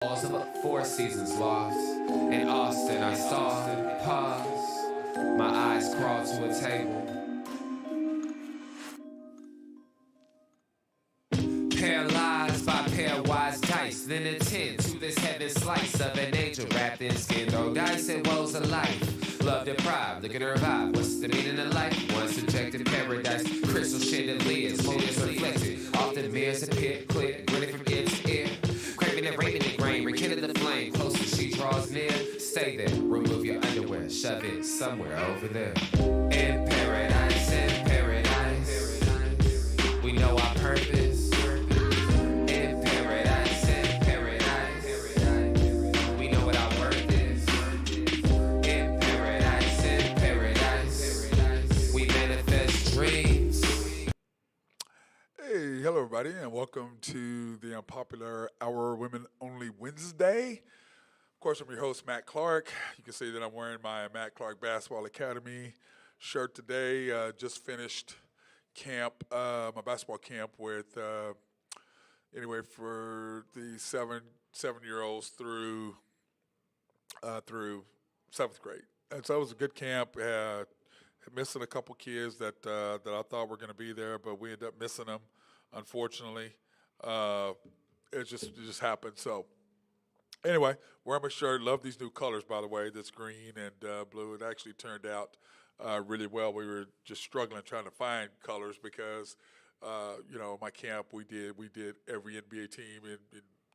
Walls of 4 seasons lost. In Austin, I saw, pause. My eyes crawled to a table. Paralyzed by pairwise dice, then attend to this heaven slice of an angel wrapped in skin. Throw dice and woes of life. Love deprived, look at her vibe. What's the meaning of life? One subjective paradise. Crystal chandeliers, motives reflected. Often mirrors appear clear, grinning from ear to ear. Craving and raving and grain, rekindle the flame. Closer she draws near. Stay there, remove your underwear, shove it somewhere over there. In paradise, we know our purpose. In paradise, we know what our worth is. In paradise, we manifest dreams. Hey, hello everybody, and welcome to the Unpopular Hour Women Only Wednesday. Of course, I'm your host, Matt Clark. You can see that I'm wearing my Matt Clark Basketball Academy shirt today. Just finished camp, my basketball camp with, for the seven-year-olds through seventh grade. And so it was a good camp. Missing a couple kids that I thought were going to be there, but we ended up missing them, unfortunately. It just happened. So anyway, wearing my shirt. Love these new colors, by the way. This green and blue. It actually turned out really well. We were just struggling trying to find colors because, my camp we did every NBA team in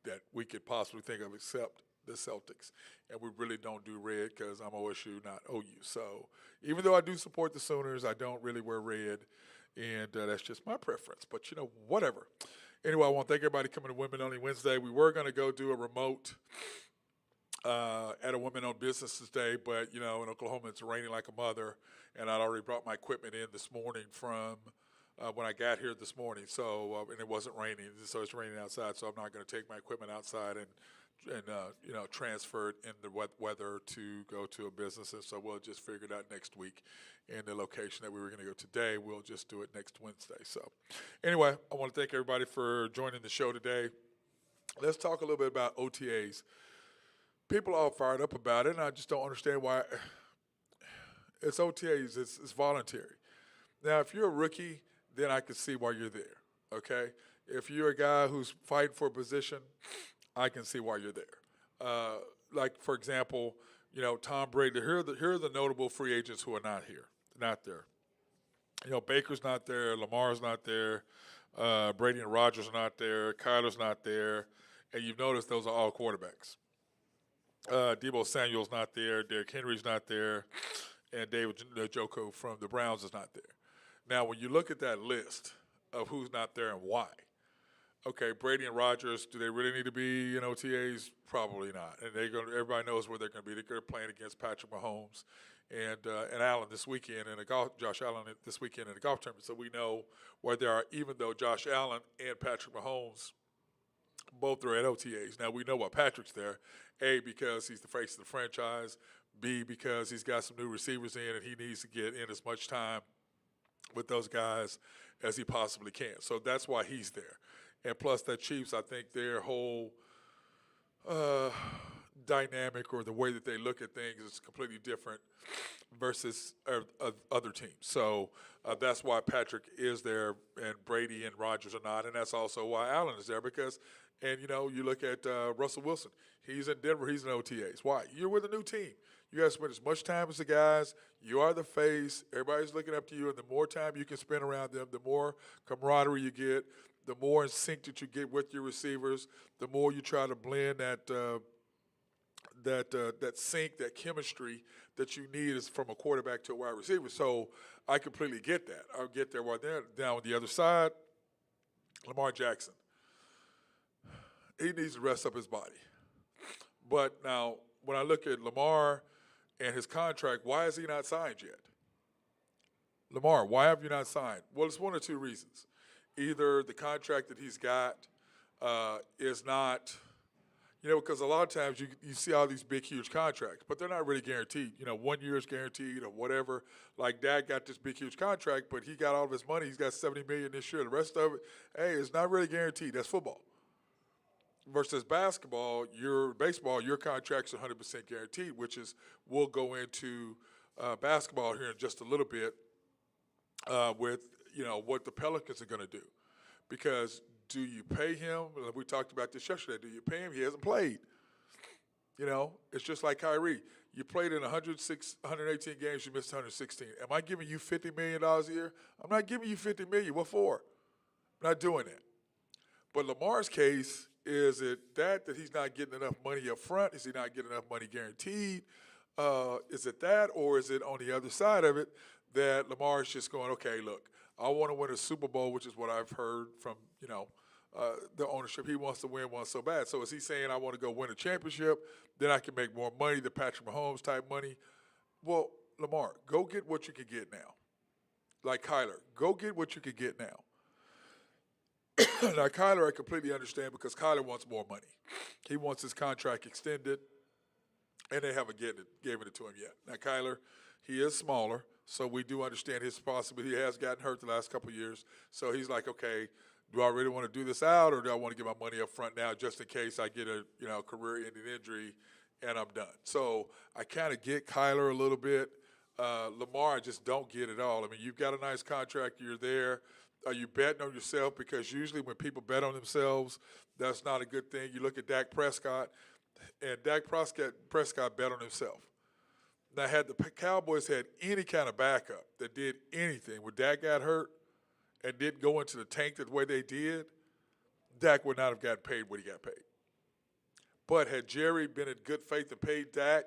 that we could possibly think of except the Celtics, and we really don't do red because I'm OSU, not OU. So even though I do support the Sooners, I don't really wear red, and that's just my preference. But whatever. Anyway, I want to thank everybody coming to Women Only Wednesday. We were going to go do a remote at a women-owned business today, but in Oklahoma it's raining like a mother, and I'd already brought my equipment in this morning from when I got here this morning. So and it wasn't raining, so it's raining outside. So I'm not going to take my equipment outside and transfer it in the weather to go to a business. And so we'll just figure it out next week. And the location that we were going to go today, we'll just do it next Wednesday. So anyway, I want to thank everybody for joining the show today. Let's talk a little bit about OTAs. People are all fired up about it, and I just don't understand why. It's OTAs. It's voluntary. Now, if you're a rookie, then I can see why you're there, okay? If you're a guy who's fighting for a position, I can see why you're there. Like, for example, Tom Brady. Here are the notable free agents who are not there. Baker's not there. Lamar's not there. Brady and Rodgers are not there. Kyler's not there. And you've noticed those are all quarterbacks. Deebo Samuel's not there. Derrick Henry's not there. And David Njoku from the Browns is not there. Now, when you look at that list of who's not there and why, okay, Brady and Rodgers, do they really need to be in OTAs? Probably not. And everybody knows where they're going to be. They're playing against Patrick Mahomes and Allen this weekend Josh Allen this weekend in a golf tournament. So we know where they are, even though Josh Allen and Patrick Mahomes both are at OTAs. Now, we know why Patrick's there, A, because he's the face of the franchise, B, because he's got some new receivers in and he needs to get in as much time with those guys as he possibly can. So that's why he's there. And plus, that Chiefs, I think their whole dynamic or the way that they look at things is completely different versus other teams. So that's why Patrick is there and Brady and Rodgers are not. And that's also why Allen is there because, you look at Russell Wilson. He's in Denver. He's in OTAs. Why? You're with a new team. You got to spend as much time as the guys. You are the face. Everybody's looking up to you. And the more time you can spend around them, the more camaraderie you get, the more in sync that you get with your receivers, the more you try to blend that sync, that chemistry that you need is from a quarterback to a wide receiver. So I completely get that. I'll get there right there. Down on the other side, Lamar Jackson. He needs to rest up his body. But now, when I look at Lamar and his contract, why is he not signed yet? Lamar, why have you not signed? Well, it's one of two reasons. Either the contract that he's got is not, because a lot of times you see all these big, huge contracts, but they're not really guaranteed. 1 year is guaranteed or whatever. Like Dad got this big, huge contract, but he got all of his money. He's got $70 million this year. The rest of it, hey, it's not really guaranteed. That's football. Versus baseball, your contract's 100% guaranteed, which is we'll go into basketball here in just a little bit with what the Pelicans are going to do, because do you pay him? We talked about this yesterday. Do you pay him? He hasn't played. It's just like Kyrie. You played in 118 games. You missed 116. Am I giving you $50 million a year? I'm not giving you $50 million. What for? I'm not doing that. But Lamar's case, is it that he's not getting enough money up front? Is he not getting enough money guaranteed? Is it that, or is it on the other side of it that Lamar is just going, okay, look, I want to win a Super Bowl, which is what I've heard from, the ownership. He wants to win one so bad. So is he saying I want to go win a championship, then I can make more money, the Patrick Mahomes type money? Well, Lamar, go get what you can get now. Like Kyler, go get what you can get now. Now, Kyler, I completely understand, because Kyler wants more money. He wants his contract extended, and they haven't given it to him yet. Now, Kyler, he is smaller, so we do understand his possibility. He has gotten hurt the last couple of years, so he's like, okay, do I really want to do this out, or do I want to get my money up front now just in case I get a career-ending injury and I'm done? So I kind of get Kyler a little bit. Lamar, I just don't get it all. I mean, you've got a nice contract. You're there. Are you betting on yourself? Because usually when people bet on themselves, that's not a good thing. You look at Dak Prescott, and Dak Prescott bet on himself. Now, had the Cowboys had any kind of backup that did anything, when Dak got hurt and didn't go into the tank the way they did, Dak would not have gotten paid what he got paid. But had Jerry been in good faith and paid Dak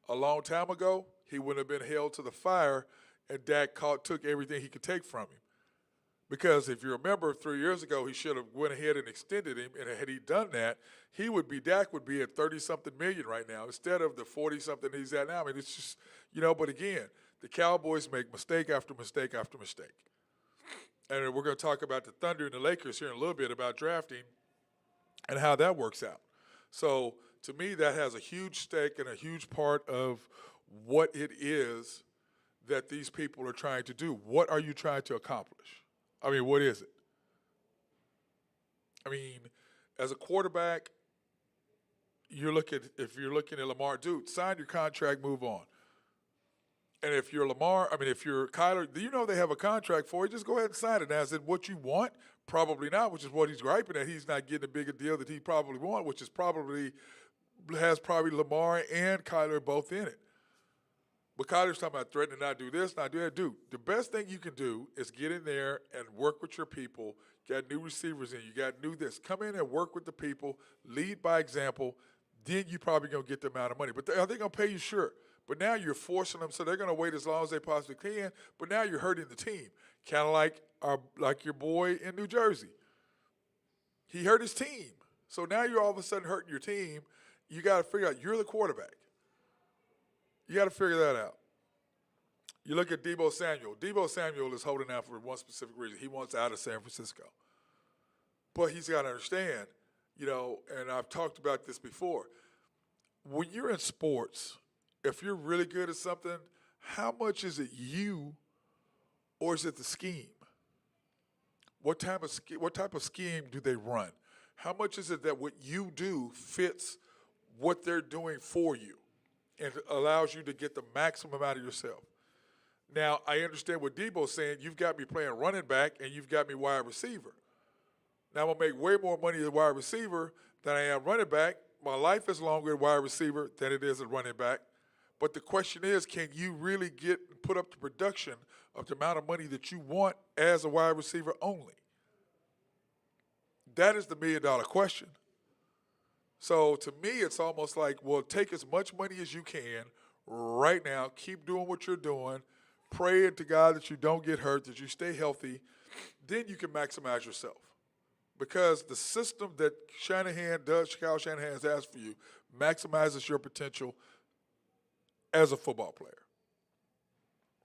a long time ago, he wouldn't have been held to the fire, and Dak took everything he could take from him. Because if you remember 3 years ago, he should have went ahead and extended him, and had he done that, Dak would be at 30-something million right now instead of the 40-something he's at now. I mean, it's just, but again, the Cowboys make mistake after mistake after mistake. And we're going to talk about the Thunder and the Lakers here in a little bit about drafting and how that works out. So to me, that has a huge stake and a huge part of what it is that these people are trying to do. What are you trying to accomplish? I mean, what is it? I mean, as a quarterback, if you're looking at Lamar, dude, sign your contract, move on. And if you're Kyler, do you know they have a contract for you? Just go ahead and sign it. Now, is it what you want? Probably not, which is what he's griping at. He's not getting a bigger deal that he probably want, which is has Lamar and Kyler both in it. But Kyler's talking about threatening not do this, not do that. Dude, the best thing you can do is get in there and work with your people. You got new receivers in, you got new this. Come in and work with the people, lead by example, then you're probably going to get the amount of money. But are they going to pay you? Sure. But now you're forcing them, so they're going to wait as long as they possibly can. But now you're hurting the team, kind of like your boy in New Jersey. He hurt his team. So now you're all of a sudden hurting your team. You got to figure out, you're the quarterback. You got to figure that out. You look at Deebo Samuel. Deebo Samuel is holding out for one specific reason. He wants out of San Francisco. But he's got to understand, and I've talked about this before, when you're in sports, if you're really good at something, how much is it you or is it the scheme? What type of scheme do they run? How much is it that what you do fits what they're doing for you and allows you to get the maximum out of yourself? Now, I understand what Debo's saying. You've got me playing running back and you've got me wide receiver. Now, I'm going to make way more money as wide receiver than I am running back. My life is longer at wide receiver than it is at running back. But the question is, can you really put up the production of the amount of money that you want as a wide receiver only? That is the million-dollar question. So to me, it's almost like, well, take as much money as you can right now. Keep doing what you're doing. Pray to God that you don't get hurt, that you stay healthy. Then you can maximize yourself. Because the system that Kyle Shanahan has asked for you, maximizes your potential as a football player.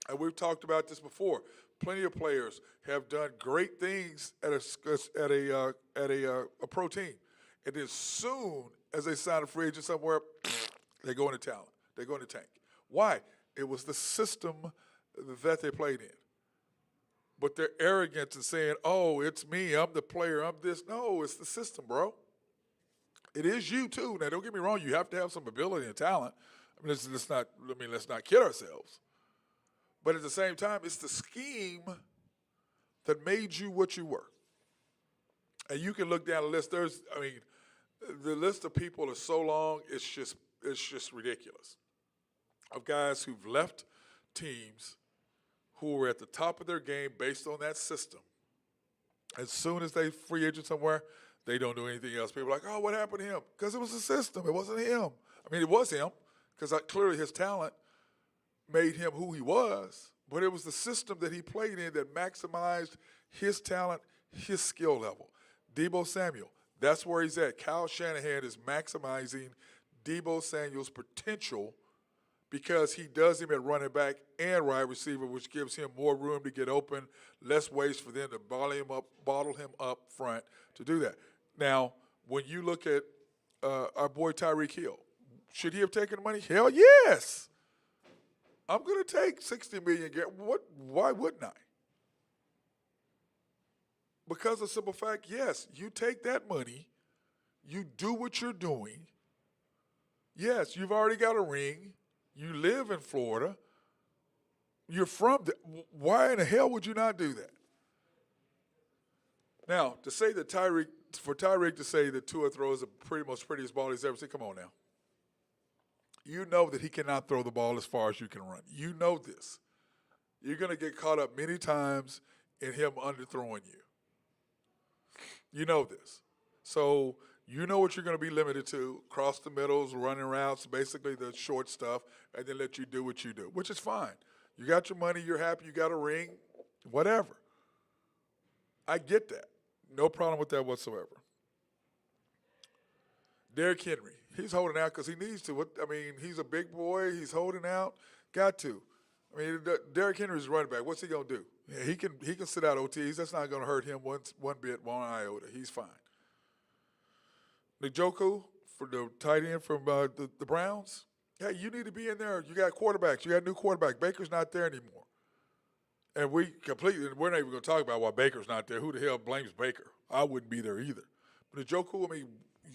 And we've talked about this before. Plenty of players have done great things at a pro team. And as soon as they sign a free agent somewhere, they go into talent. They go into tank. Why? It was the system that they played in. But their arrogance in saying, oh, it's me, I'm the player, I'm this. No, it's the system, bro. It is you too. Now, don't get me wrong. You have to have some ability and talent. I mean, let's not kid ourselves. But at the same time, it's the scheme that made you what you were. And you can look down the list. The list of people is so long. It's just ridiculous. Of guys who've left teams who were at the top of their game based on that system. As soon as they free agent somewhere, they don't do anything else. People are like, oh, what happened to him? Because it was the system. It wasn't him. I mean, it was him because clearly his talent made him who he was, but it was the system that he played in that maximized his talent, his skill level. Deebo Samuel, that's where he's at. Kyle Shanahan is maximizing Deebo Samuel's potential because he does him at running back and wide receiver, which gives him more room to get open, less ways for them to bottle him up front to do that. Now, when you look at our boy Tyreek Hill, should he have taken the money? Hell yes. I'm going to take $60 million. Why wouldn't I? Because of the simple fact, yes, you take that money, you do what you're doing. Yes, you've already got a ring. You live in Florida. You're from why in the hell would you not do that? Now, to say that Tyreek to say that Tua throws the most prettiest ball he's ever seen, come on now. You know that he cannot throw the ball as far as you can run. You know this. You're going to get caught up many times in him underthrowing you. You know this. So you know what you're going to be limited to, cross the middles, running routes, basically the short stuff, and then let you do what you do, which is fine. You got your money, you're happy, you got a ring, whatever. I get that. No problem with that whatsoever. Derrick Henry, he's holding out because he needs to. He's a big boy. He's holding out. Got to. Derrick Henry's running back. What's he going to do? Yeah, he can sit out OTs. That's not going to hurt him one bit, one iota. He's fine. Njoku for the tight end from the Browns. Yeah, you need to be in there. You got quarterbacks. You got a new quarterback. Baker's not there anymore. And we're not even going to talk about why Baker's not there. Who the hell blames Baker? I wouldn't be there either. But Njoku,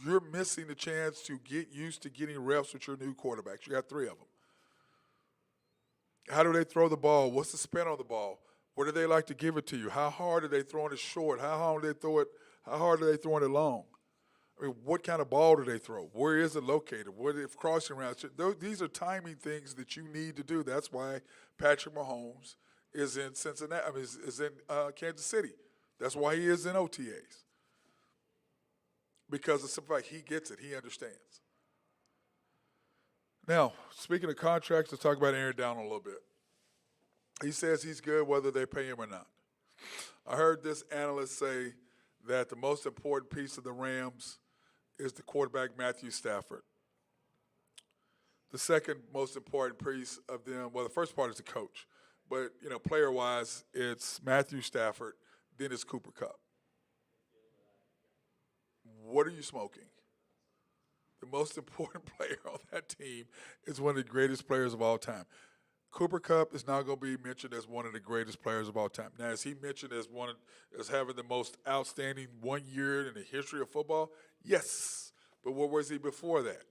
you're missing the chance to get used to getting reps with your new quarterbacks. You got 3 of them. How do they throw the ball? What's the spin on the ball? What do they like to give it to you? How hard are they throwing it short? How hard do they throw it? How hard are they throwing it long? What kind of ball do they throw? Where is it located? What if crossing routes? These are timing things that you need to do. That's why Patrick Mahomes is in Cincinnati. Is in Kansas City. That's why he is in OTAs. Because of the simple fact he gets it. He understands. Now, speaking of contracts, let's talk about Aaron Donald a little bit. He says he's good whether they pay him or not. I heard this analyst say that the most important piece of the Rams is the quarterback, Matthew Stafford. The second most important piece of them, well, the first part is the coach. But, player-wise, it's Matthew Stafford, then it's Cooper Kupp. What are you smoking? The most important player on that team is one of the greatest players of all time. Cooper Kupp is now going to be mentioned as one of the greatest players of all time. Now, is he mentioned as having the most outstanding 1 year in the history of football? Yes. But what was he before that?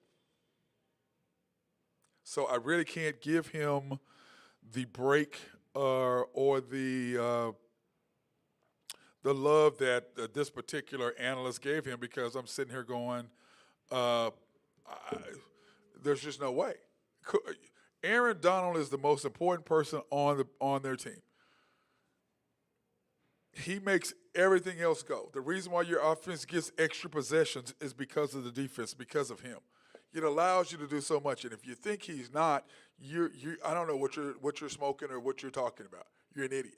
So I really can't give him the break or the love that this particular analyst gave him because I'm sitting here going, there's just no way. Aaron Donald is the most important person on their team. He makes everything else go. The reason why your offense gets extra possessions is because of the defense, because of him. It allows you to do so much. And if you think he's not, I don't know what you're smoking or what you're talking about. You're an idiot.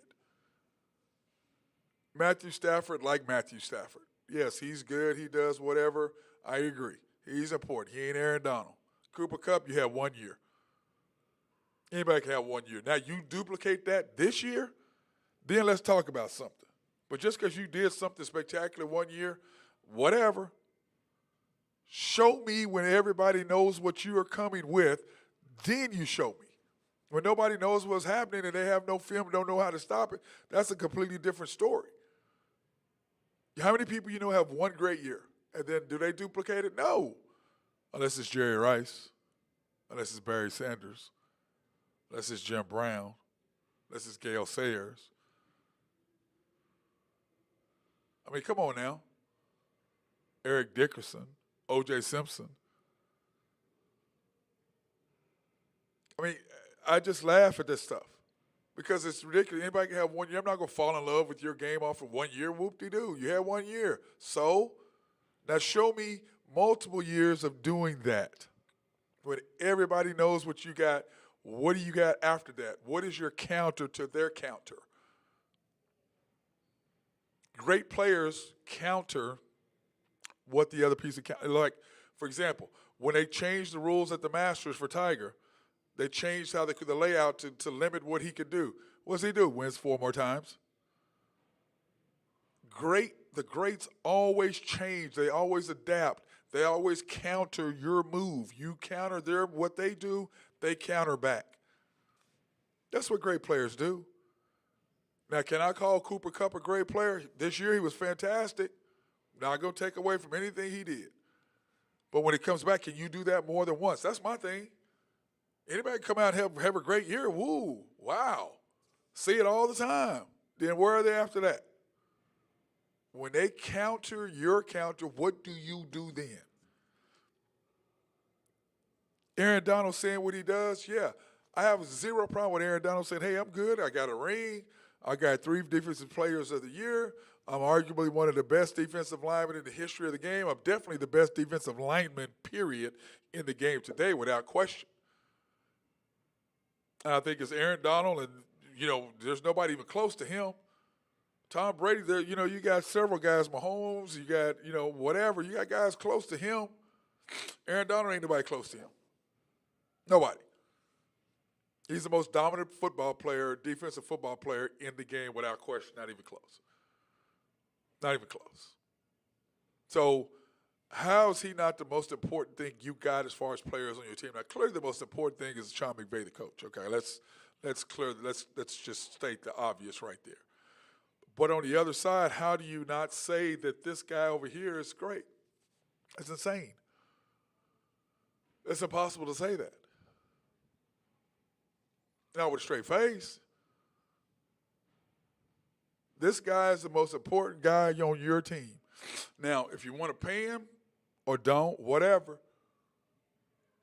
Matthew Stafford, like Matthew Stafford. Yes, he's good. He does whatever. I agree. He's important. He ain't Aaron Donald. Cooper Kupp, you have 1 year. Anybody can have 1 year. Now, you duplicate that this year, then let's talk about something. But just because you did something spectacular 1 year, whatever, show me when everybody knows what you are coming with, then you show me. When nobody knows what's happening and they have no film, don't know how to stop it, that's a completely different story. How many people you know have one great year And then do they duplicate it? No. Unless it's Jerry Rice, unless it's Barry Sanders, unless it's Jim Brown, unless it's Gale Sayers. I mean, come on now. Eric Dickerson, O.J. Simpson. I mean, I just laugh at this stuff because it's ridiculous. Anybody can have 1 year. I'm not going to fall in love with your game off of 1 year. Whoop-de-doo. You had 1 year. So now show me multiple years of doing that. When everybody knows what you got, what do you got after that? What is your counter to their counter? Great players counter what the other piece of counter. Like, for example, when they changed the rules at the Masters for Tiger, they changed how the layout to limit what he could do. What does he do? Wins 4 more times. The greats always change. They always adapt. They always counter your move. You counter what they do, they counter back. That's what great players do. Now, can I call Cooper Kupp a great player? This year he was fantastic. Not going to take away from anything he did. But when it comes back, can you do that more than once? That's my thing. Anybody come out and have a great year? Woo, wow. See it all the time. Then where are they after that? When they counter your counter, what do you do then? Aaron Donald saying what he does, yeah. I have zero problem with Aaron Donald saying, hey, I'm good. I got a ring. I got 3 defensive players of the year. I'm arguably one of the best defensive linemen in the history of the game. I'm definitely the best defensive lineman, period, in the game today without question. And I think it's Aaron Donald, and, there's nobody even close to him. Tom Brady, there, you got several guys, Mahomes, you got, whatever. You got guys close to him. Aaron Donald ain't nobody close to him. Nobody. He's the most dominant defensive football player in the game without question, not even close. Not even close. So how is he not the most important thing you got as far as players on your team? Now, clearly the most important thing is Sean McVay, the coach. Okay, let's just state the obvious right there. But on the other side, how do you not say that this guy over here is great? It's insane. It's impossible to say that. Now, with a straight face, this guy is the most important guy on your team. Now, if you want to pay him or don't, whatever.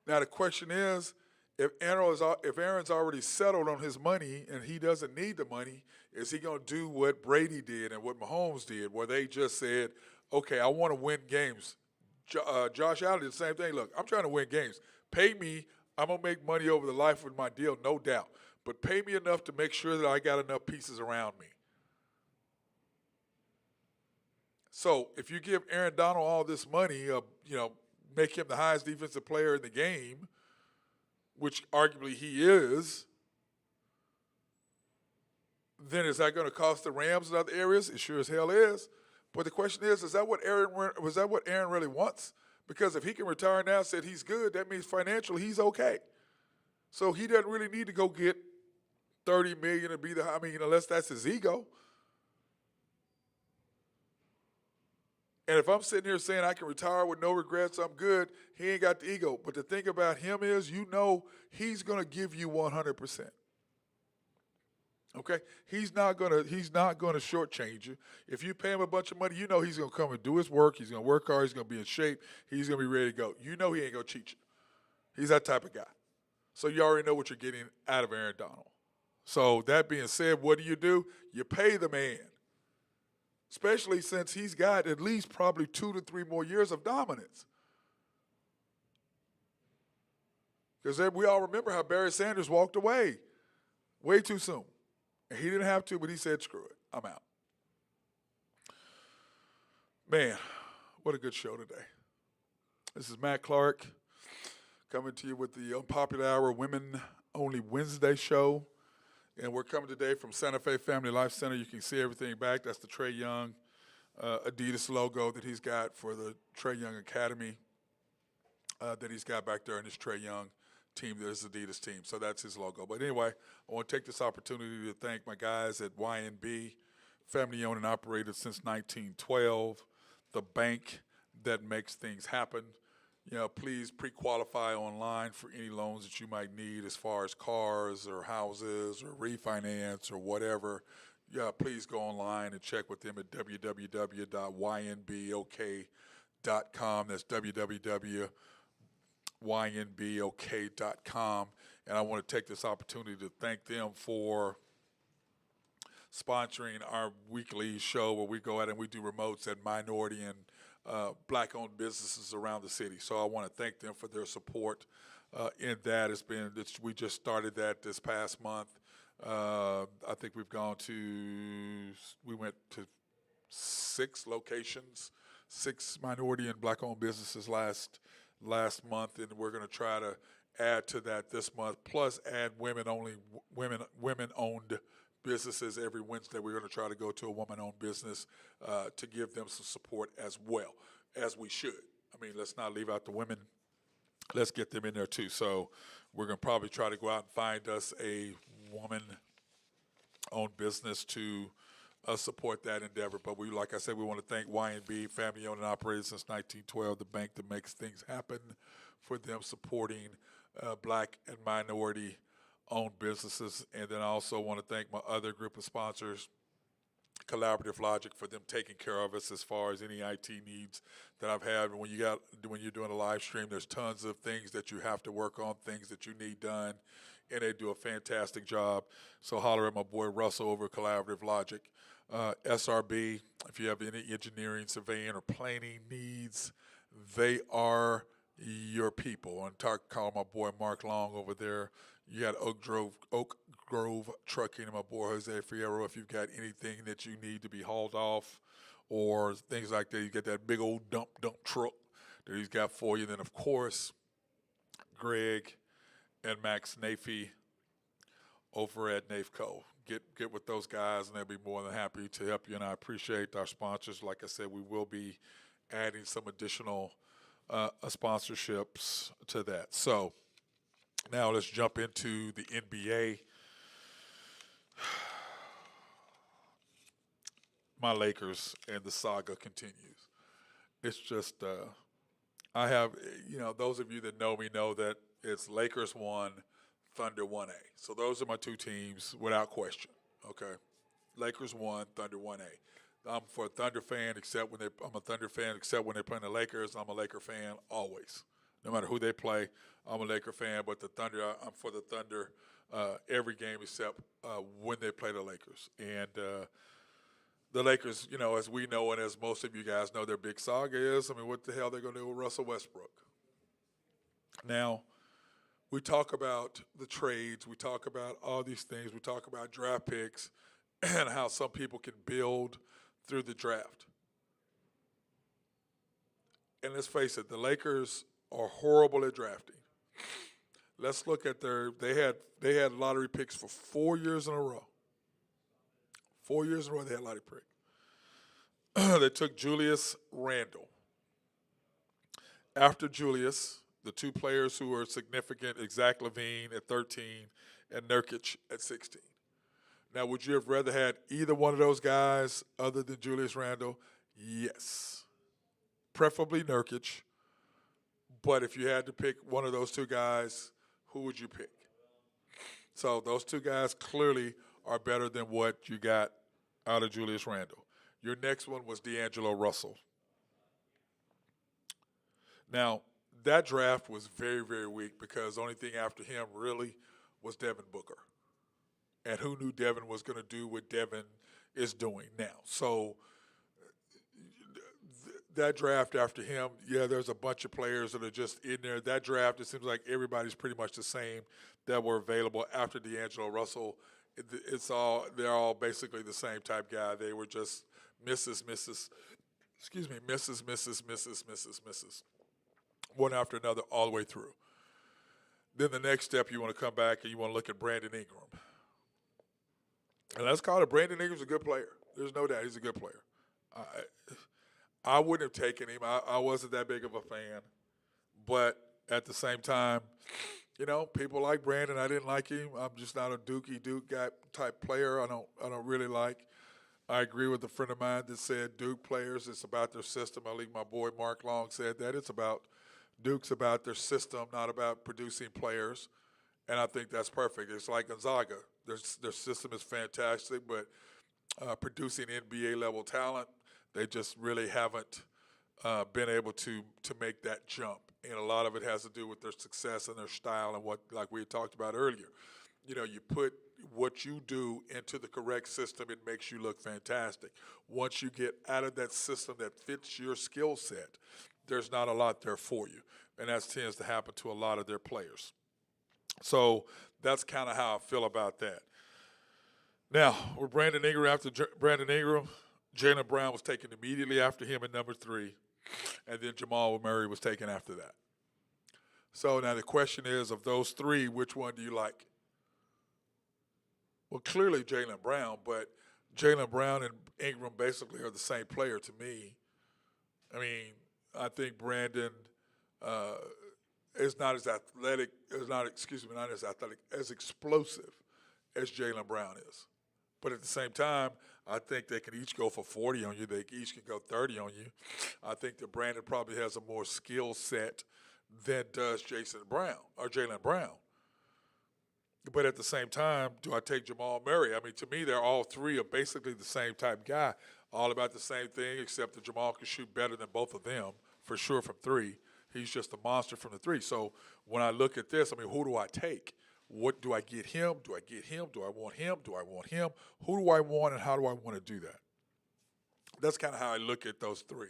Now, the question is, if Aaron's already settled on his money and he doesn't need the money, is he going to do what Brady did and what Mahomes did, where they just said, okay, I want to win games. Josh Allen did the same thing. Look, I'm trying to win games. Pay me. I'm going to make money over the life of my deal, no doubt. But pay me enough to make sure that I got enough pieces around me. So if you give Aaron Donald all this money, make him the highest defensive player in the game, which arguably he is, then is that going to cost the Rams in other areas? It sure as hell is. But the question is that what Aaron really wants? Because if he can retire now and said he's good, that means financially he's okay. So he doesn't really need to go get $30 million to be unless that's his ego. And if I'm sitting here saying I can retire with no regrets, I'm good, he ain't got the ego. But the thing about him is, he's going to give you 100%. Okay? He's not going to shortchange you. If you pay him a bunch of money, he's going to come and do his work. He's going to work hard. He's going to be in shape. He's going to be ready to go. He ain't going to cheat you. He's that type of guy. So you already know what you're getting out of Aaron Donald. So that being said, what do? You pay the man. Especially since he's got at least probably 2 to 3 more years of dominance. Because we all remember how Barry Sanders walked away way too soon. And he didn't have to, but he said, screw it, I'm out. Man, what a good show today. This is Matt Clark coming to you with the Unpopular Hour Women Only Wednesday show. And we're coming today from Santa Fe Family Life Center. You can see everything back. That's the Trae Young Adidas logo that he's got for the Trae Young Academy that he's got back there in his Trae Young team, this Adidas team. So that's his logo. But anyway, I want to take this opportunity to thank my guys at YNB, family owned and operated since 1912, the bank that makes things happen. Please pre-qualify online for any loans that you might need as far as cars or houses or refinance or whatever. Yeah, please go online and check with them at www.ynbok.com. That's www.ynbok.com. And I want to take this opportunity to thank them for sponsoring our weekly show where we go out and we do remotes at minority and black-owned businesses around the city. So I want to thank them for their support in that. We just started that this past month. I think we went to 6 locations, 6 minority and black-owned businesses last month, and we're going to try to add to that this month, plus add women-owned businesses. Every Wednesday we're going to try to go to a woman-owned business to give them some support as well, as we should. I mean, let's not leave out the women. Let's get them in there too. So we're going to probably try to go out and find us a woman-owned business to support that endeavor. But like I said, we want to thank YNB, family-owned and operated since 1912, the bank that makes things happen, for them supporting black and minority-owned businesses. And then I also want to thank my other group of sponsors, Collaborative Logic, for them taking care of us as far as any IT needs that I've had. When you're doing a live stream, there's tons of things that you have to work on, things that you need done, and they do a fantastic job. So holler at my boy Russell over at Collaborative Logic. SRB, if you have any engineering, surveying, or planning needs, they are your people. And call my boy Mark Long over there. You got Oak Grove Trucking and my boy Jose Fierro. If you've got anything that you need to be hauled off or things like that, you get that big old dump truck that he's got for you. Then, of course, Greg and Max Nafee over at Nafeco. Get with those guys, and they'll be more than happy to help you. And I appreciate our sponsors. Like I said, we will be adding some additional sponsorships to that. So now let's jump into the NBA. My Lakers and the saga continues. It's just, I have, those of you that know me know that it's Lakers 1, Thunder 1A. So those are my 2 teams without question, okay? Lakers 1, Thunder 1A. I'm a Thunder fan except when they're playing the Lakers. I'm a Laker fan always. No matter who they play, I'm a Laker fan. But the Thunder, I'm for the Thunder every game except when they play the Lakers. And the Lakers, as we know and as most of you guys know, their big saga is, what the hell they're going to do with Russell Westbrook? Now, we talk about the trades. We talk about all these things. We talk about draft picks and how some people can build through the draft. And let's face it, the Lakers are horrible at drafting. Let's look at they had lottery picks for 4 years in a row. 4 years in a row they had lottery picks. They took Julius Randle. After Julius, the 2 players who were significant, Zach LaVine at 13 and Nurkic at 16. Now, would you have rather had either one of those guys other than Julius Randle? Yes. Preferably Nurkic. But if you had to pick one of those 2 guys, who would you pick? So those 2 guys clearly are better than what you got out of Julius Randle. Your next one was D'Angelo Russell. Now, that draft was very, very weak because the only thing after him really was Devin Booker. And who knew Devin was going to do what Devin is doing now? So that draft after him, there's a bunch of players that are just in there. That draft, it seems like everybody's pretty much the same that were available after D'Angelo Russell. They're all basically the same type guy. They were just misses. One after another all the way through. Then the next step, you want to come back and you want to look at Brandon Ingram. And let's call it, Brandon Ingram's a good player. There's no doubt he's a good player. I wouldn't have taken him. I wasn't that big of a fan. But at the same time, people like Brandon. I didn't like him. I'm just not a Duke guy type player. I don't really like I agree with a friend of mine that said Duke players, it's about their system. I think my boy Mark Long said that. Duke's about their system, not about producing players. And I think that's perfect. It's like Gonzaga. Their system is fantastic, but producing NBA level talent, they just really haven't been able to make that jump. And a lot of it has to do with their success and their style and what, like we had talked about earlier. You put what you do into the correct system, it makes you look fantastic. Once you get out of that system that fits your skill set, there's not a lot there for you. And that tends to happen to a lot of their players. So that's kind of how I feel about that. Now, with Brandon Ingram, after Brandon Ingram, Jaylen Brown was taken immediately after him at number 3, and then Jamal Murray was taken after that. So now the question is, of those 3, which one do you like? Well, clearly Jaylen Brown, but Jaylen Brown and Ingram basically are the same player to me. I mean, I think Brandon is not as athletic, not as athletic, as explosive as Jaylen Brown is. But at the same time, I think they can each go for 40 on you. They each can go 30 on you. I think that Brandon probably has a more skill set than does Jaylen Brown. But at the same time, do I take Jamal Murray? I mean, to me, they're all 3 are basically the same type guy, all about the same thing, except that Jamal can shoot better than both of them, for sure, from 3. He's just a monster from the 3. So when I look at this, I mean, who do I take? What do I get him? Do I get him? Do I want him? Do I want him? Who do I want, and how do I want to do that? That's kind of how I look at those 3.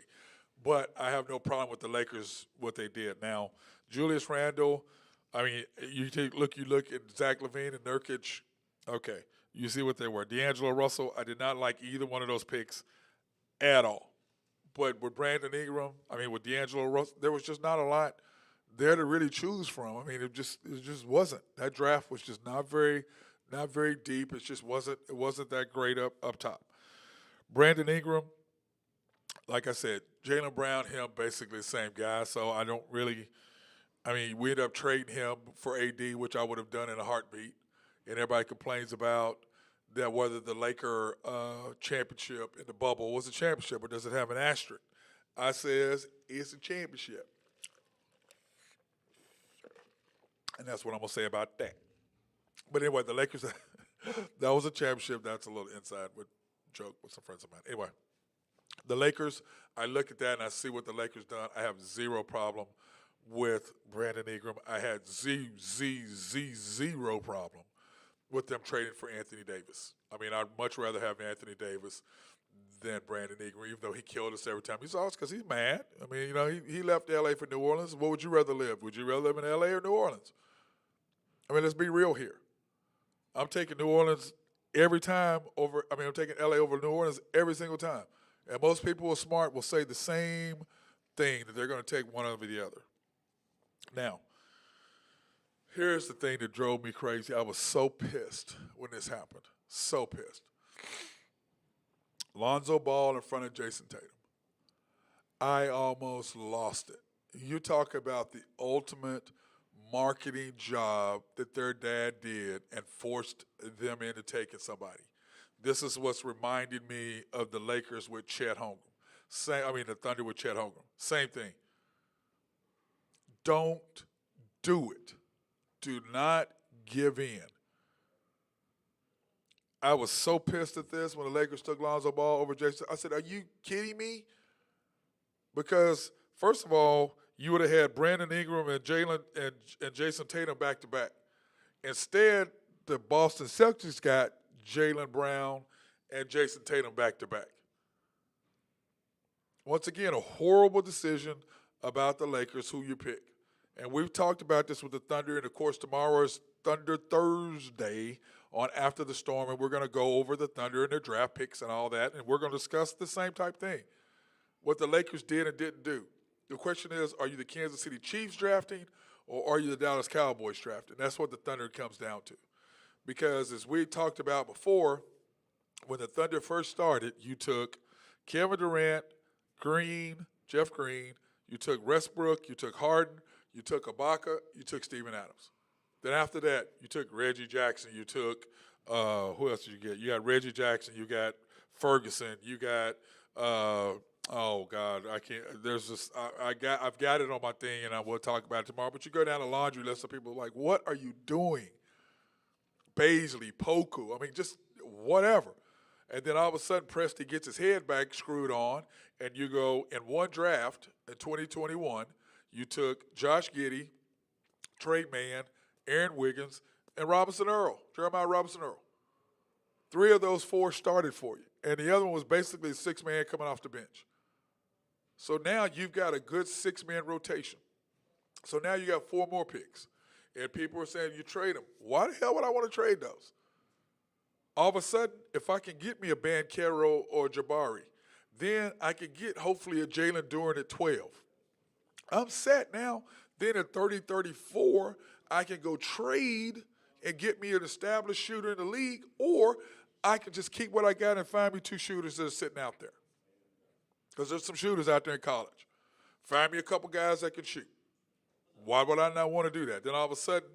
But I have no problem with the Lakers, what they did. Now, Julius Randle, I mean, you look at Zach LaVine and Nurkic. Okay, you see what they were. D'Angelo Russell, I did not like either one of those picks at all. But with Brandon Ingram, with D'Angelo Russell, there was just not a lot there to really choose from. I mean, it just wasn't. That draft was just not very deep. It just wasn't that great up top. Brandon Ingram, like I said, Jaylen Brown, him basically the same guy. So I don't really. We ended up trading him for AD, which I would have done in a heartbeat. And everybody complains about that whether the Laker championship in the bubble was a championship or does it have an asterisk. I says it's a championship. And that's what I'm going to say about that. But anyway, the Lakers, that was a championship. That's a little inside joke with some friends of mine. Anyway, the Lakers, I look at that and I see what the Lakers done. I have zero problem with Brandon Ingram. I had zero problem with them trading for Anthony Davis. I'd much rather have Anthony Davis than Brandon Ingram, even though he killed us every time he saw us because he's mad. He left L.A. for New Orleans. What would you rather live? Would you rather live in L.A. or New Orleans? Let's be real here. I'm taking New Orleans every time over – I'm taking L.A. over New Orleans every single time. And most people who are smart will say the same thing, that they're going to take one over the other. Now, here's the thing that drove me crazy. I was so pissed when this happened. So pissed. Lonzo Ball in front of Jason Tatum. I almost lost it. You talk about the ultimate marketing job that their dad did and forced them into taking somebody. This is what's reminding me of the Lakers with Chet Holmgren. The Thunder with Chet Holmgren. Same thing. Don't do it. Do not give in. I was so pissed at this when the Lakers took Lonzo Ball over Jason. I said, are you kidding me? Because, first of all, you would have had Brandon Ingram and Jason Tatum back-to-back. Instead, the Boston Celtics got Jaylen Brown and Jason Tatum back-to-back. Once again, a horrible decision about the Lakers, who you pick. And we've talked about this with the Thunder, and, of course, tomorrow is Thunder Thursday on After the Storm, and we're going to go over the Thunder and their draft picks and all that, and we're going to discuss the same type thing, what the Lakers did and didn't do. The question is, are you the Kansas City Chiefs drafting, or are you the Dallas Cowboys drafting? That's what the Thunder comes down to. Because as we talked about before, when the Thunder first started, you took Kevin Durant, Jeff Green, you took Westbrook, you took Harden, you took Ibaka, you took Steven Adams. Then after that, you took Reggie Jackson, you took, who else did you get? You got Reggie Jackson, you got Ferguson. You got oh God, I can't. There's just I've got it on my thing, and I will talk about it tomorrow. But you go down the laundry list of people like, what are you doing? Baisley, Poku. I mean, just whatever. And then all of a sudden, Presti gets his head back screwed on, and you go in one draft in 2021. You took Josh Giddey, Trey Mann, Aaron Wiggins, and Jeremiah Robinson Earl. 3 of those 4 started for you, and the other one was basically a 6-man coming off the bench. So now you've got a good 6-man rotation. So now you got 4 more picks. And people are saying you trade them. Why the hell would I want to trade those? All of a sudden, if I can get me a Banchero or Jabari, then I can get hopefully a Jalen Duren at 12. I'm set now. Then at 30, 34, I can go trade and get me an established shooter in the league, or I can just keep what I got and find me 2 shooters that are sitting out there. Because there's some shooters out there in college. Find me a couple guys that can shoot. Why would I not want to do that? Then all of a sudden,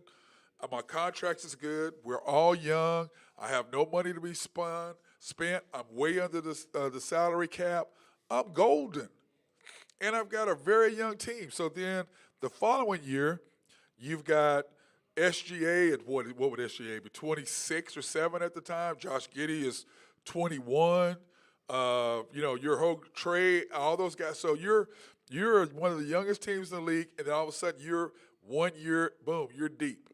my contract is good. We're all young. I have no money to be spent. I'm way under the salary cap. I'm golden. And I've got a very young team. So then the following year, you've got SGA at what would SGA be, 26 or 7 at the time? Josh Giddey is 21. Your whole Trey, all those guys. So you're one of the youngest teams in the league, and then all of a sudden you're 1 year, boom, you're deep.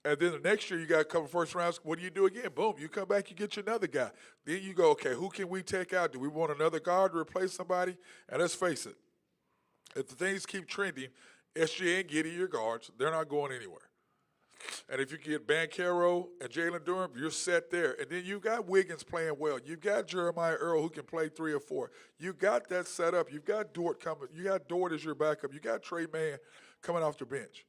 And then the next year you got a couple first rounds. What do you do again? Boom, you come back, you get you another guy. Then you go, okay, who can we take out? Do we want another guard to replace somebody? And let's face it, if the things keep trending, SGA and Giddey, your guards, they're not going anywhere. And if you get Banchero and Jalen Duren, you're set there. And then you got Wiggins playing well. You've got Jeremiah Earl who can play 3 or 4. You got that set up. You've got Dort coming. You got Dort as your backup. You got Trey Mann coming off the bench.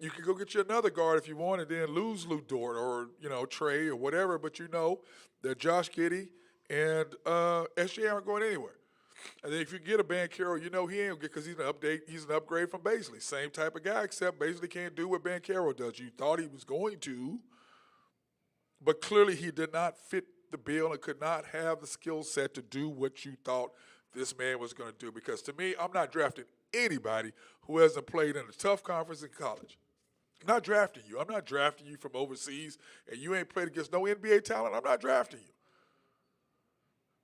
You can go get you another guard if you want and then lose Lou Dort or, Trey or whatever. But you know that Josh Giddey and SGA aren't going anywhere. And then if you get a Banchero, he ain't because he's an upgrade from Baisley. Same type of guy, except Baisley can't do what Banchero does. You thought he was going to, but clearly he did not fit the bill and could not have the skill set to do what you thought this man was going to do. Because to me, I'm not drafting anybody who hasn't played in a tough conference in college. I'm not drafting you. I'm not drafting you from overseas, and you ain't played against no NBA talent. I'm not drafting you.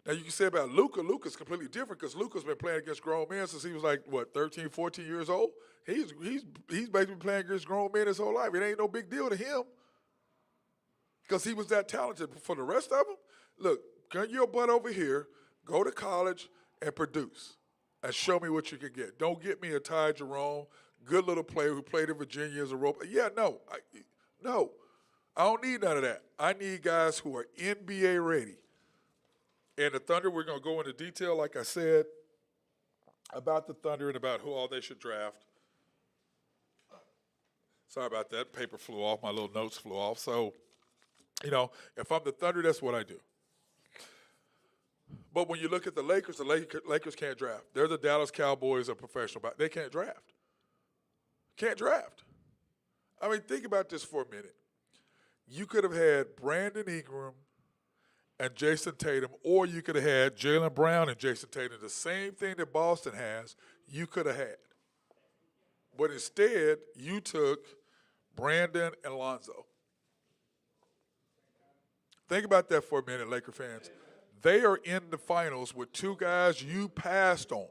Now, you can say about Luka. Luka's completely different because Luka's been playing against grown men since he was 13, 14 years old. He's basically playing against grown men his whole life. It ain't no big deal to him because he was that talented. But for the rest of them, look, get your butt over here, go to college, and produce, and show me what you can get. Don't get me a Ty Jerome, good little player who played in Virginia as a rope. Yeah, no. I don't need none of that. I need guys who are NBA ready. And the Thunder, we're going to go into detail, like I said, about the Thunder and about who all they should draft. Sorry about that. Paper flew off. My little notes flew off. So, if I'm the Thunder, that's what I do. But when you look at the Lakers can't draft. They're the Dallas Cowboys of professional basketball. They can't draft. Can't draft. I mean, think about this for a minute. You could have had Brandon Ingram and Jason Tatum, or you could have had Jaylen Brown and Jason Tatum. The same thing that Boston has, you could have had. But instead, you took Brandon and Lonzo. Think about that for a minute, Laker fans. They are in the finals with 2 guys you passed on.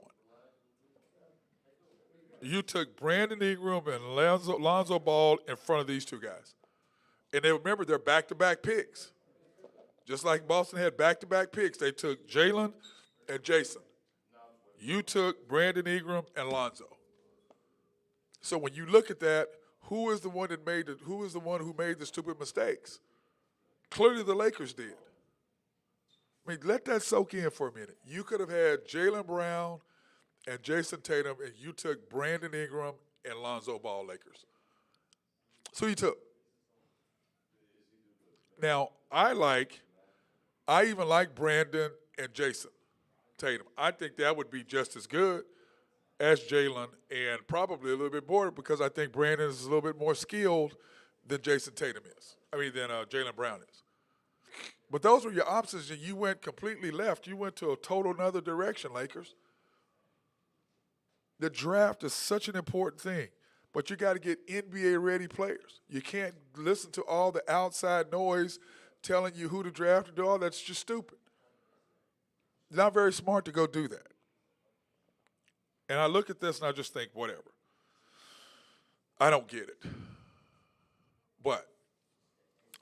You took Brandon Ingram and Lonzo Ball in front of these 2 guys. And remember, they're back-to-back picks. Just like Boston had back-to-back picks, they took Jalen and Jason. You took Brandon Ingram and Lonzo. So when you look at that, who is the one who made the stupid mistakes? Clearly the Lakers did. I mean, let that soak in for a minute. You could have had Jaylen Brown and Jason Tatum, and you took Brandon Ingram and Lonzo Ball, Lakers. So you took. Now, I even like Brandon and Jason Tatum. I think that would be just as good as Jalen and probably a little bit more because I think Brandon is a little bit more skilled than Jason Tatum is. Than Jaylen Brown is. But those were your options, and you went completely left. You went to a total another direction, Lakers. The draft is such an important thing, but you got to get NBA-ready players. You can't listen to all the outside noise telling you who to draft and do all that's just stupid. Not very smart to go do that. And I look at this and I just think, whatever. I don't get it. But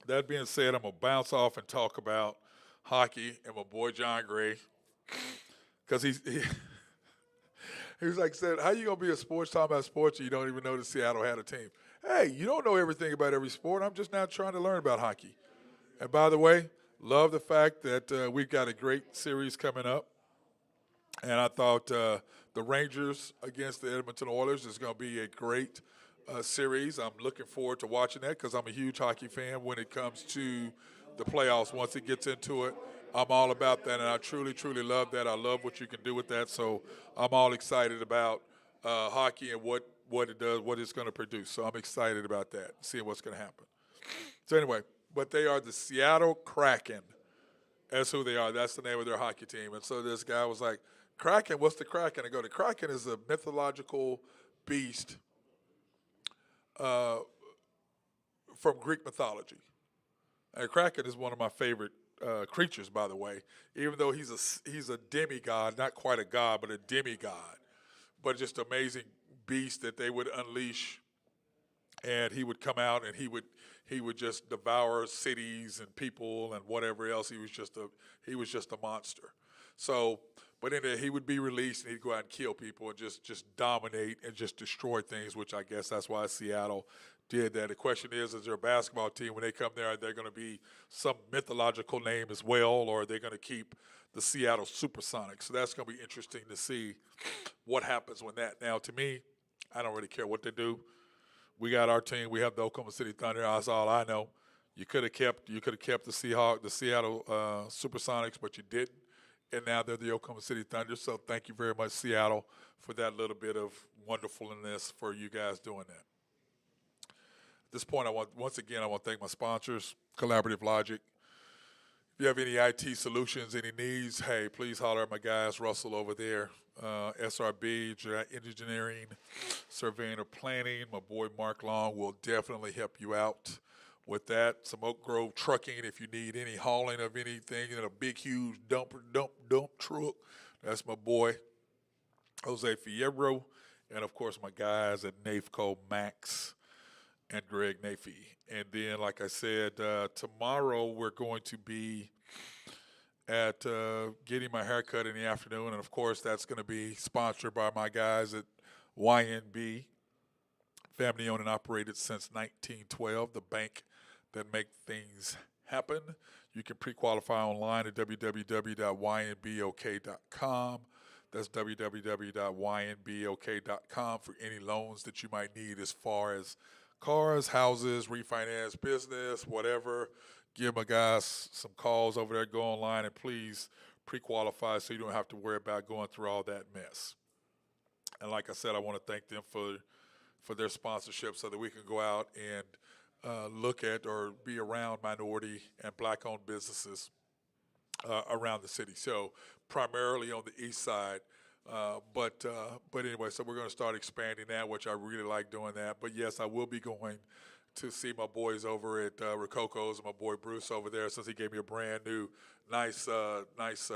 that being said, I'm going to bounce off and talk about hockey and my boy John Gray. Because he was like, said, how you going to be a sports talking about sports and you don't even know that Seattle had a team? Hey, you don't know everything about every sport. I'm just now trying to learn about hockey. And by the way, love the fact that we've got a great series coming up. And I thought the Rangers against the Edmonton Oilers is going to be a great series. I'm looking forward to watching that because I'm a huge hockey fan when it comes to the playoffs. Once it gets into it, I'm all about that, and I truly, truly love that. I love what you can do with that. So I'm all excited about hockey and what it does, what it's going to produce. So I'm excited about that, seeing what's going to happen. So anyway, but they are the Seattle Kraken. That's who they are. That's the name of their hockey team. And so this guy was like, Kraken, what's the Kraken? I go, the Kraken is a mythological beast from Greek mythology. And Kraken is one of my favorite creatures, by the way, even though he's a demigod, not quite a god, but a demigod. But just amazing beast that they would unleash, and he would come out and he would just devour cities and people and whatever else. He was just a monster. So, but in there, he would be released and he'd go out and kill people and just dominate and just destroy things, which I guess that's why Seattle did that. The question is there a basketball team when they come there, are they going to be some mythological name as well, or are they going to keep the Seattle Supersonics? So that's going to be interesting to see what happens with that. Now, to me, I don't really care what they do. We got our team. We have the Oklahoma City Thunder. That's all I know. You could have kept the Seattle Supersonics, but you didn't. And now they're the Oklahoma City Thunder. So thank you very much, Seattle, for that little bit of wonderfulness for you guys doing that. At this point, I want to thank my sponsors, Collaborative Logic. If you have any IT solutions, any needs, hey, please holler at my guys, Russell over there, SRB, Engineering, Surveying or Planning. My boy Mark Long will definitely help you out with that. Some Oak Grove Trucking, if you need any hauling of anything in a big, huge dump truck, that's my boy, Jose Fierro. And, of course, my guys at Nafco, Max and Greg Nafee. And then, like I said, tomorrow we're going to be at getting my haircut in the afternoon. And, of course, that's going to be sponsored by my guys at YNB, family owned and operated since 1912, the bank that make things happen. You can pre-qualify online at www.ynbok.com. That's www.ynbok.com for any loans that you might need as far as cars, houses, refinance, business, whatever. Give my guys some calls over there. Go online and please pre-qualify so you don't have to worry about going through all that mess. And like I said, I want to thank them for their sponsorship so that we can go out and look at or be around minority and black-owned businesses around the city. So primarily on the east side. But anyway, so we're going to start expanding that, which I really like doing that. But, yes, I will be going to see my boys over at Rococo's and my boy Bruce over there since he gave me a brand new nice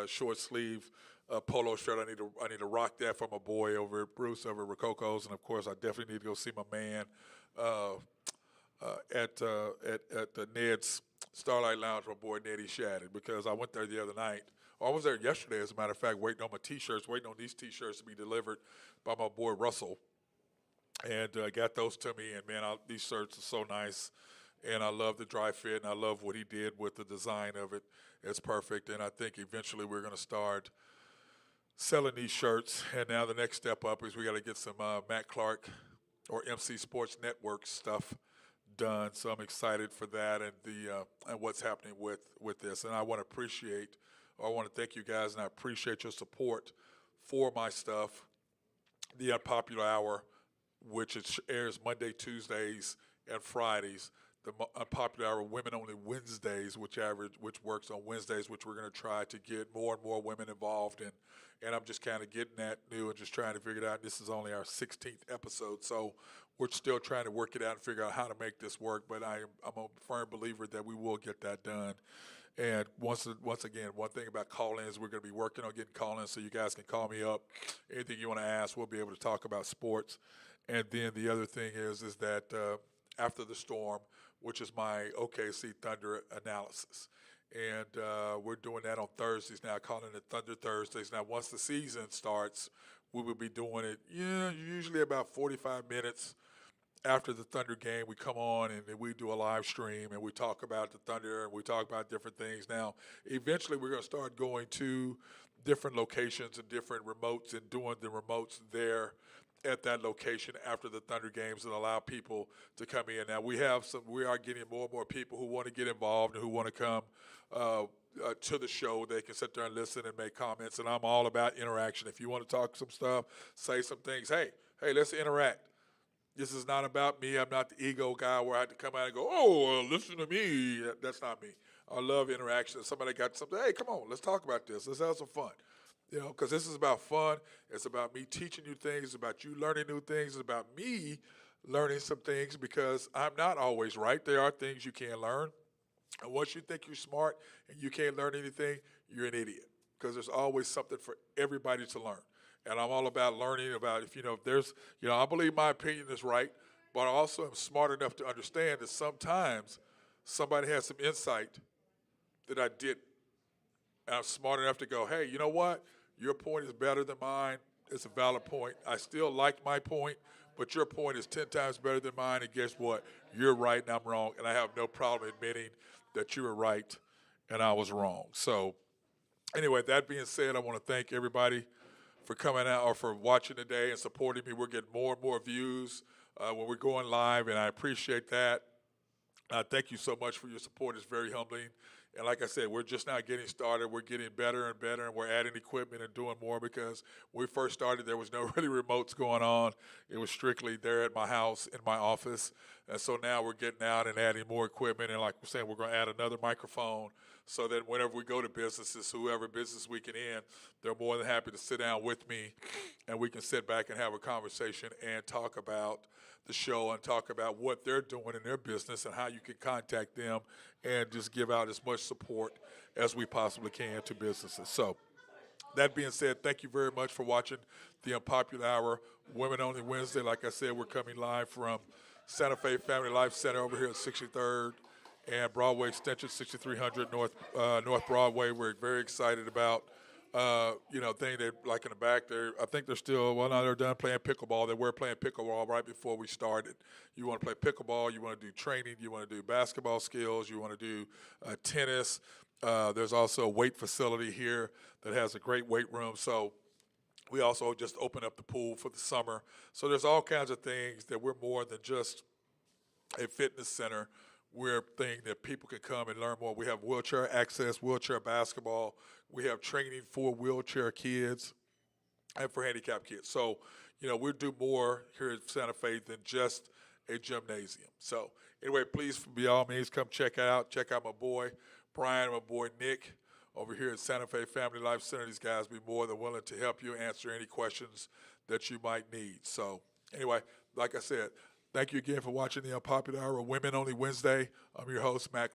short sleeve polo shirt. I need to rock that for my boy over at Bruce over at Rococo's. And, of course, I definitely need to go see my man at the Ned's Starlight Lounge, my boy Neddy Shadid, because I went there the other night. I was there yesterday, as a matter of fact, waiting on my T-shirts, waiting on these T-shirts to be delivered by my boy Russell. And got those to me, and, man, these shirts are so nice. And I love the dry fit, and I love what he did with the design of it. It's perfect, and I think eventually we're going to start selling these shirts. And now the next step up is we got to get some Matt Clark or MC Sports Network stuff done. So I'm excited for that and and what's happening with this. And I want to thank you guys, and I appreciate your support for my stuff. The Unpopular Hour, which it airs Monday, Tuesdays, and Fridays. the Unpopular Hour Women Only Wednesdays, which works on Wednesdays, which we're going to try to get more and more women involved in. And I'm just kind of getting that new and just trying to figure it out. This is only our 16th episode, so we're still trying to work it out and figure out how to make this work. But I'm a firm believer that we will get that done. And once again, one thing about call-ins, we're going to be working on getting call-ins, so you guys can call me up. Anything you want to ask, we'll be able to talk about sports. And then the other thing is that after the storm, which is my OKC Thunder analysis. And we're doing that on Thursdays now, calling it Thunder Thursdays. Now, once the season starts, we will be doing it, usually about 45 minutes after the Thunder game. We come on and we do a live stream and we talk about the Thunder and we talk about different things. Now, eventually we're going to start going to different locations and different remotes and doing the remotes there at that location after the Thunder games and allow people to come in. Now, we are getting more and more people who want to get involved and who want to come to the show. They can sit there and listen and make comments, and I'm all about interaction. If you want to talk some stuff, say some things, hey, let's interact. This is not about me. I'm not the ego guy where I have to come out and go, listen to me. That's not me. I love interaction. If somebody got something, hey, come on, let's talk about this. Let's have some fun. Because this is about fun. It's about me teaching you things. It's about you learning new things. It's about me learning some things because I'm not always right. There are things you can't learn. And once you think you're smart and you can't learn anything, you're an idiot because there's always something for everybody to learn. And I'm all about learning about if there's, I believe my opinion is right, but I also am smart enough to understand that sometimes somebody has some insight that I didn't. And I'm smart enough to go, hey, you know what? Your point is better than mine. It's a valid point. I still like my point, but your point is 10 times better than mine. And guess what? You're right and I'm wrong. And I have no problem admitting that you were right and I was wrong. So anyway, that being said, I want to thank everybody for coming out or for watching today and supporting me. We're getting more and more views when we're going live, and I appreciate that. Thank you so much for your support. It's very humbling. And like I said, we're just now getting started. We're getting better and better, and we're adding equipment and doing more because when we first started, there was no really remotes going on. It was strictly there at my house, in my office. And so now we're getting out and adding more equipment. And like we're saying, we're going to add another microphone so that whenever we go to businesses, whoever business we can in, they're more than happy to sit down with me, and we can sit back and have a conversation and talk about the show and talk about what they're doing in their business and how you can contact them and just give out as much support as we possibly can to businesses. So that being said, thank you very much for watching the Unpopular Hour, Women Only Wednesday. Like I said, we're coming live from Santa Fe Family Life Center over here at 63rd and Broadway Extension, 6300 North Broadway. We're very excited about thing they like in the back there. I think they're still, they're done playing pickleball. They were playing pickleball right before we started. You want to play pickleball, you want to do training, you want to do basketball skills, you want to do tennis. There's also a weight facility here that has a great weight room. So we also just opened up the pool for the summer. So there's all kinds of things that we're more than just a fitness center. We're a thing that people can come and learn more. We have wheelchair access, wheelchair basketball. We have training for wheelchair kids and for handicapped kids. So, we'll do more here at Santa Fe than just a gymnasium. So, anyway, please, by all means, come check out my boy Brian and my boy Nick over here at Santa Fe Family Life Center. These guys will be more than willing to help you answer any questions that you might need. So, anyway, like I said, thank you again for watching the Unpopular Hour, Women Only Wednesday. I'm your host, Mac